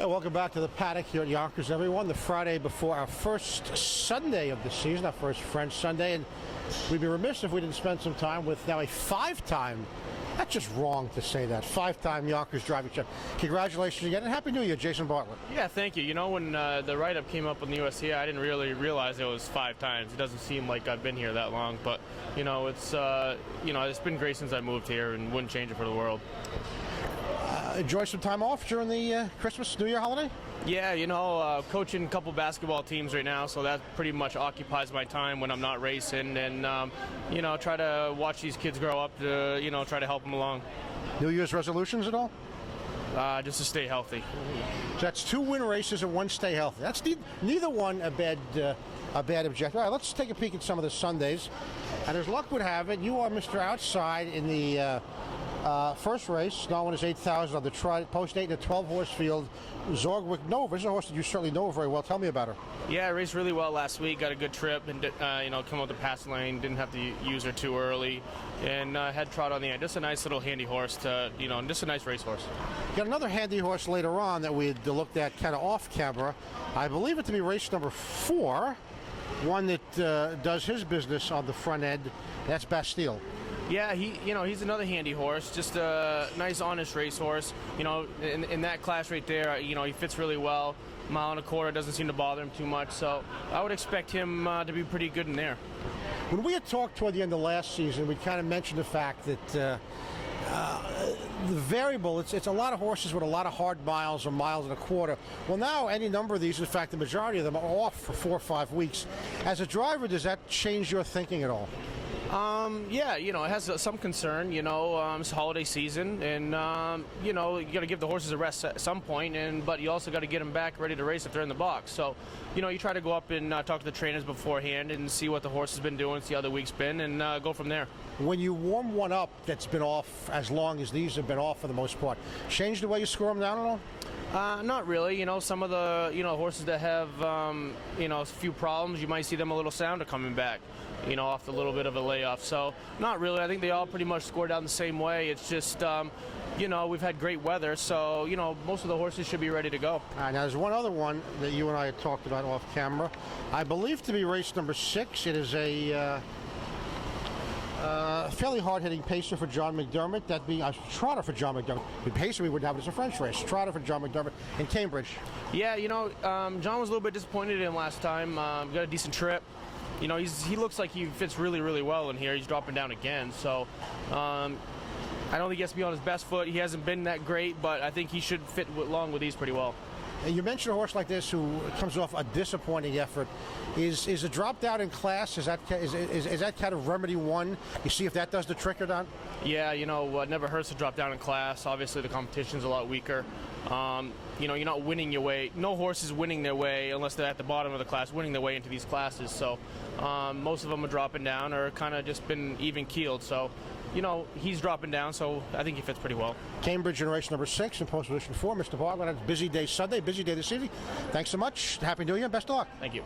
Welcome back to the paddock here at Yonkers, everyone. The Friday before our first Sunday of the season, our first French Sunday, and we'd be remiss if we didn't spend some time with now a five-time, that's just wrong to say that, five-time Yonkers driving champ. Congratulations again, and Happy New Year, Jason Barlett. Yeah, thank you. You know, when the write-up came up on the USC, I didn't really realize it was 5 times. It doesn't seem like I've been here that long, but, you know, it's been great since I moved here and wouldn't change it for the world. Enjoy some time off during the Christmas, New Year holiday? Yeah, you know, coaching a couple basketball teams right now, so that pretty much occupies my time when I'm not racing, and, you know, try to watch these kids grow up to, you know, try to help them along. New Year's resolutions at all? Just to stay healthy. So that's 2 win races and 1 stay healthy. That's neither one a bad objective. All right, let's take a peek at some of the Sundays. And as luck would have it, you are Mr. Outside in the first race, now one is 8,000 on the post 8 in a 12-horse field. Zorgwick Nova is a horse that you certainly know very well. Tell me about her. Yeah, I raced really well last week. Got a good trip, and you know, come out the pass lane. Didn't have to use her too early, and had trot on the end. Just a nice little handy horse to, you know, just a nice race horse. Got another handy horse later on that we had looked at kind of off camera. I believe it to be race number 4, one that does his business on the front end. That's Bastille. Yeah, he's another handy horse, just a nice, honest racehorse. You know, in that class right there, you know, he fits really well. Mile and a quarter doesn't seem to bother him too much, so I would expect him to be pretty good in there. When we had talked toward the end of last season, we kind of mentioned the fact that the variable, it's a lot of horses with a lot of hard miles or miles and a quarter. Well, now any number of these, in fact, the majority of them are off for 4 or 5 weeks. As a driver, does that change your thinking at all? Yeah, you know, it has some concern, you know, it's holiday season, and, you know, you got to give the horses a rest at some point, but you also got to get them back ready to race if they're in the box. So, you know, you try to go up and talk to the trainers beforehand and see what the horse has been doing, see how the week's been, and go from there. When you warm one up that's been off as long as these have been off for the most part, change the way you score them down at all? Not really. You know, some of the, you know, horses that have, you know, a few problems, you might see them a little sounder coming back, you know, off a little bit of a layoff. So, not really. I think they all pretty much score down the same way. It's just, you know, we've had great weather, so, you know, most of the horses should be ready to go. All right, now there's one other one that you and I had talked about off camera. I believe to be race number 6. It is a fairly hard-hitting pacer for John McDermott. That'd be a trotter for John McDermott. With pacer, we wouldn't have it as a French race. Trotter for John McDermott in Cambridge. Yeah, you know, John was a little bit disappointed in him last time. Got a decent trip. You know, he looks like he fits really, really well in here. He's dropping down again, so I don't think he has to be on his best foot. He hasn't been that great, but I think he should fit along with these pretty well. And you mentioned a horse like this who comes off a disappointing effort. Is a drop down in class, is that kind of remedy one? You see if that does the trick or not? Yeah, you know, it never hurts to drop down in class. Obviously, the competition's a lot weaker. You know, you're not winning your way. No horse is winning their way unless they're at the bottom of the class, winning their way into these classes. So most of them are dropping down or kind of just been even keeled. So, you know, he's dropping down, so I think he fits pretty well. Cambridge in race number 6 in post position 4. Mr. Barlett, it's a busy day Sunday, busy day this evening. Thanks so much. Happy New Year. Best of luck. Thank you.